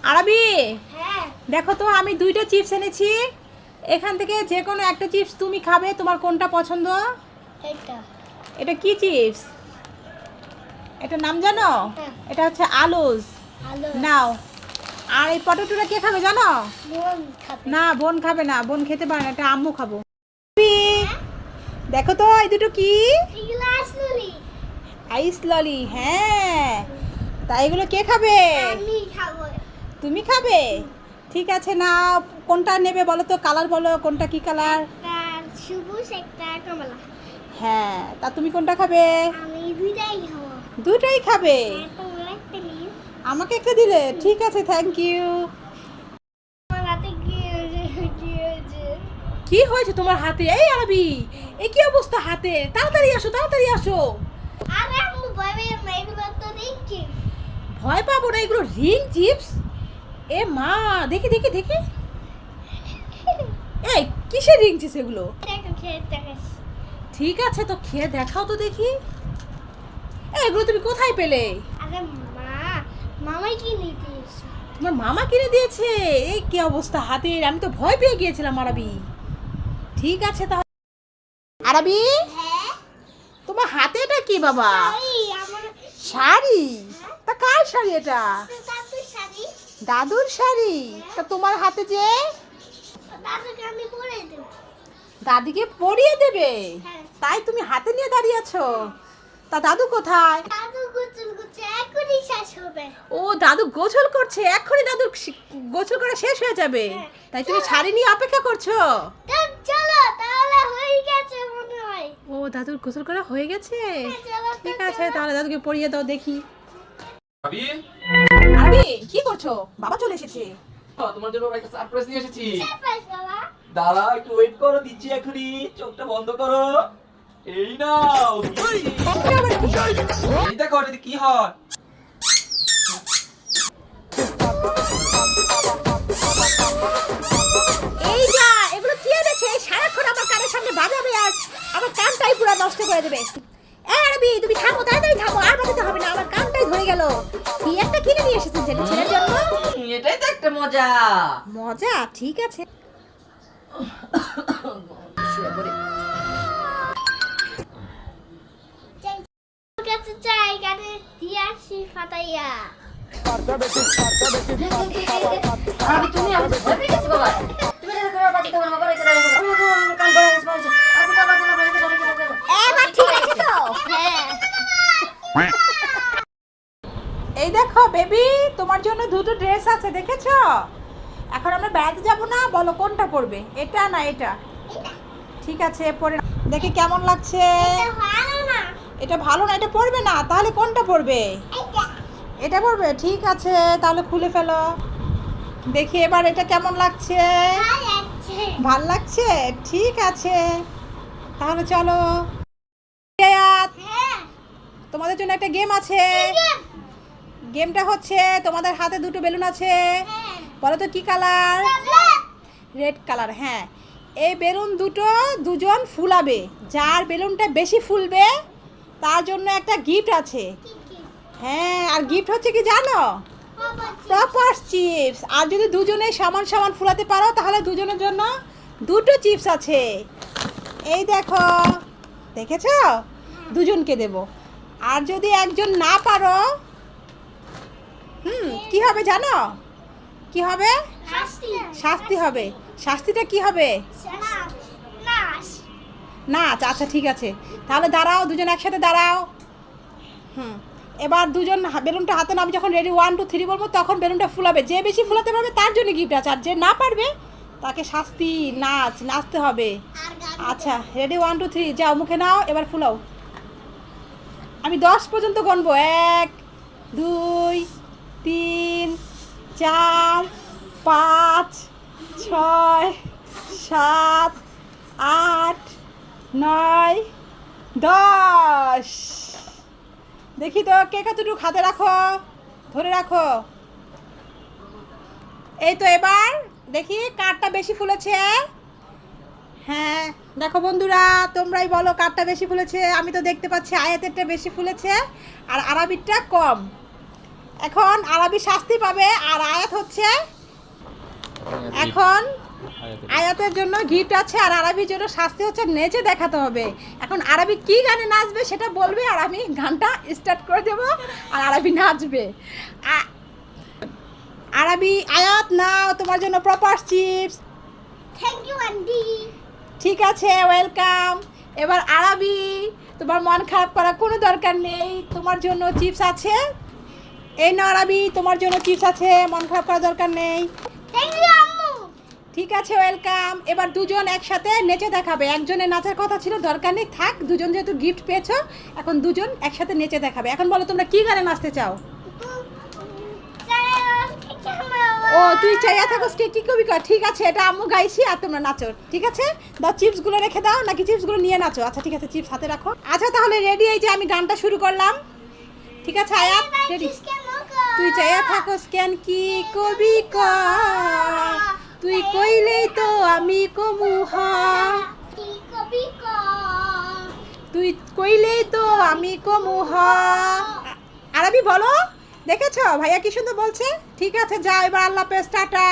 আরবি, হ্যাঁ দেখো তো আমি দুইটা চিপস এনেছি। এখান থেকে যে কোনো একটা চিপস তুমি খাবে, তোমার কোনটা পছন্দ? এটা এটা কি চিপস? এটার নাম জানো? হ্যাঁ। এটা হচ্ছে আলুজ। আলু নাও। আর এই পটেটোটা কে খাবে জানো? মন খাবে না, বোন খাবে না, বোন খেতে পারে না, এটা আম্মু খাবো। দেখো তো এই দুটো কি? এগুলো আসলে আইস ললি। হ্যাঁ, তাই এগুলো কে খাবে? আমি খাবো তুমি খাবে? ঠিক আছে, না কোনটা নেবে বলো তো, কালার বলো কোনটা, কি কালার? একটা সবুজ একটা কমলা হ্যাঁ, তা তুমি কোনটা খাবে? আমি দুইটাই খাবো দুটোই খাবে? তোমার একটা নিয়ে আমাকে একটা দিলে ঠিক আছে, থ্যাংক ইউ। আমার হাতে কি হয়েছে কি হয়েছে তোমার হাতে? এই আরবি, এ কি অবস্থা হাতে? তাড়াতাড়ি আসো, তাড়াতাড়ি আসো। আরে আম্মু ভয় পেয়ে না, এগুলো তো দেখছি ভয় পাবো না, এগুলো রিং চিপস। এ মা, দেখি দেখি দেখি। এই কিসের রিং চিপস এগুলো? এটা খেয়ে দেখাস ঠিক আছে, তো খেয়ে দেখাও তো দেখি। এগুলো তুমি কোথায় পেলে? আরে মা মামাই কি নিতে এসেছে তোমার মামা কিনে দিয়েছে? এই কি অবস্থা হাতের, আমি তো ভয় পেয়ে গিয়েছিলাম আরবি। ঠিক আছে তাহলে। আরবি, হ্যাঁ তোমার হাতে এটা কি বাবা? এই আমার শাড়ি? তা কার শাড়ি এটা? দাদুর শাড়ি দাদুর শাড়ি? তা তোমার হাতে যে? দাদুকে আমি পরে দেব দাদিকে পরিয়ে দেবে? হ্যাঁ তাই তুমি হাতে নিয়ে দাঁড়িয়ে আছো? তা দাদু কোথায়? দাদু গোসল করছে এখনই শেষ হবে ও, দাদু গোসল করছে, এক্ষুনি দাদুর গোসল করা শেষ হয়ে যাবে। হ্যাঁ। তাই তুমি শাড়ি নিয়ে অপেক্ষা করছো? তা চলো তাহলে হয়ে গেছে মনে হয় ও, দাদুর গোসল করা হয়ে গেছে? চলো তো, ঠিক আছে, চলো। তাহলে দাদুকে পরিয়ে দাও দেখি। ভাবি, আরবি, কি করছো? বাবা চলে এসেছে। তোমার জন্য একটা সারপ্রাইজ নিয়ে এসেছি। সারপ্রাইজ বাবা দাঁড়া, একটু ওয়েট করো, দিচ্ছি এখনই। চোখটা বন্ধ করো। এই নাও। এটা আবার কি? এই দেখো এটা কি হয়। এই যা, এগুলো কি এনেছে? এই সারাক্ষণ আমার কানের সামনে বাজাবে আর আমার কানটাই পুরো নষ্ট করে দেবে। এই আরবি, তুমি থামো, তাড়াতাড়ি থামো, আর বাজাতে হবে না, আমার কানটাই ধরে গেল। কি একটা কিনে নিয়ে এসেছেন যেটা ছেলের জন্য? এটাই তো একটা মজা। মজা? ঠিক আছে। ওর কাছে চাই গানে দিয়ে আসি ফাটাইয়া আমি তুমি আমাকে ভয় পেয়ে গেছি বাবা তুমি দেখো করে বাঁচিতে হবে বাবা রেখে দাও আমার কান ধরে গেছে বাবা আমি তো বাঁচা না রেখে দাও এবার ঠিক আছে তো? হ্যাঁ এই দেখো বেবি, তোমার জন্য দুটো ড্রেস আছে, দেখেছো? এখন আমরা বেড়াতে যাব না, বলো কোনটা পরবে, এটা না এটা? ঠিক আছে, পরে দেখি কেমন লাগছে। এটা ভালো না এটা ভালো না, এটা পরবে না, তাহলে কোনটা পরবে? এটা এটা পরবে? ঠিক আছে, তাহলে খুলে ফেলো, দেখি এবার এটা কেমন লাগছে। ভালো লাগছে ভাল লাগছে? ঠিক আছে, তাহলে চলো। আয়াত, হ্যাঁ তোমাদের জন্য একটা গেম আছে। গেমটা হচ্ছে, তোমাদের হাতে দুটো বেলুন আছে, হ্যাঁ বলো তো কি কালার? Red colour. হ্যাঁ, এই বেলুন দুটো দুজন ফুলাবে, যার বেলুনটা বেশি ফুলবে তার জন্য একটা গিফট আছে। হ্যাঁ, আর গিফট হচ্ছে কি জানো? Toppers chips. আর যদি দুজনে সমান সমান ফুলাতে পারো তাহলে দুজনের জন্য দুটো চিপস আছে। এই দেখো, দেখেছো? দুজনকে দেব। আর যদি একজন না পারো, কি হবে জানো? কি হবে? শাস্তি হবে। শাস্তিটা কি হবে? নাচ। আচ্ছা ঠিক আছে, তাহলে দাঁড়াও, দুজন একসাথে দাঁড়াও। এবার দুজন বেলুনটা হাতে নামি, যখন রেডি 1 2 3 বলবো তখন বেলুনটা ফুলাবে। যে বেশি ফুলাতে পারবে তার জন্য গিফট আছে, আর যে না পারবে তাকে শাস্তি, নাচতে হবে। আচ্ছা, রেডি 1 2 3, যাও, মুখে নাও, এবার ফুলাও। আমি 10 পর্যন্ত গণবো। 1 2 3 4 5 6 7 8 9 10। দেখি তো কে কতটুকু হাতে রাখো, ধরে রাখো। এই তো, এবার দেখি কারটা বেশি ফুলেছে। হ্যাঁ দেখো বন্ধুরা, তোমরাই বলো কারটা বেশি ফুলেছে। আমি তো দেখতে পাচ্ছি আয়াতেরটা বেশি ফুলেছে আর আরাবিরটা কম। এখন আরবি শাস্তি পাবে আর আয়াত হচ্ছে এখন আয়াতের জন্য গিফট আছে আর আরবির জন্য শাস্তি হচ্ছে নেচে দেখাতে হবে। এখন আরবি কি গানে নাচবে সেটা বলবে আর আমি গানটা স্টার্ট করে দেবো আর আরবি নাচবে। আরবি আয়াত নাও তোমার জন্য proper chips. Thank you aunty. ঠিক আছে, ওয়েলকাম। এবার আরবি তোমার মন খারাপ করার কোনো দরকার নেই, তোমার জন্য চিপস আছে। এই নাও আরবি, তোমার জন্য চিপস আছে, মন খারাপ করার দরকার নেই। থ্যাংক ইউ আম্মু। ঠিক আছে, ওয়েলকাম। এবার দুজন একসাথে নেচে দেখাবে। একজনের নাচার কথা ছিল, দরকার নেই, থাক। দুজন যেহেতু গিফট পেয়েছো, এখন দুজন একসাথে নেচে দেখাবে। এখন বলো তোমরা কি গানে নাচতে চাও? ও তুই চাইয়া থাকোস কি কবি কর। ঠিক আছে, এটা আম্মু গাইছি আর তোমরা নাচো। ঠিক আছে, দাও চিপসগুলো রেখে দাও, নাকি চিপসগুলো নিয়ে নাচো? আচ্ছা ঠিক আছে, চিপস হাতে রাখো। আচ্ছা তাহলে রেডি, এই যে আমি গানটা শুরু করলাম। ঠিক আছে আয়াত রেডি। তুই চাইয়া থাকোস কেন কি কবি কর, তুই কইলেই তো আমি কমু হ, তুই কইলেই তো আমি কমু হ। আরবি বলো, দেখেছো ভাইয়া কি সুন্দর বলছে। ঠিক আছে, যাও এবার, আল্লাহ হাফেজ, টাটা।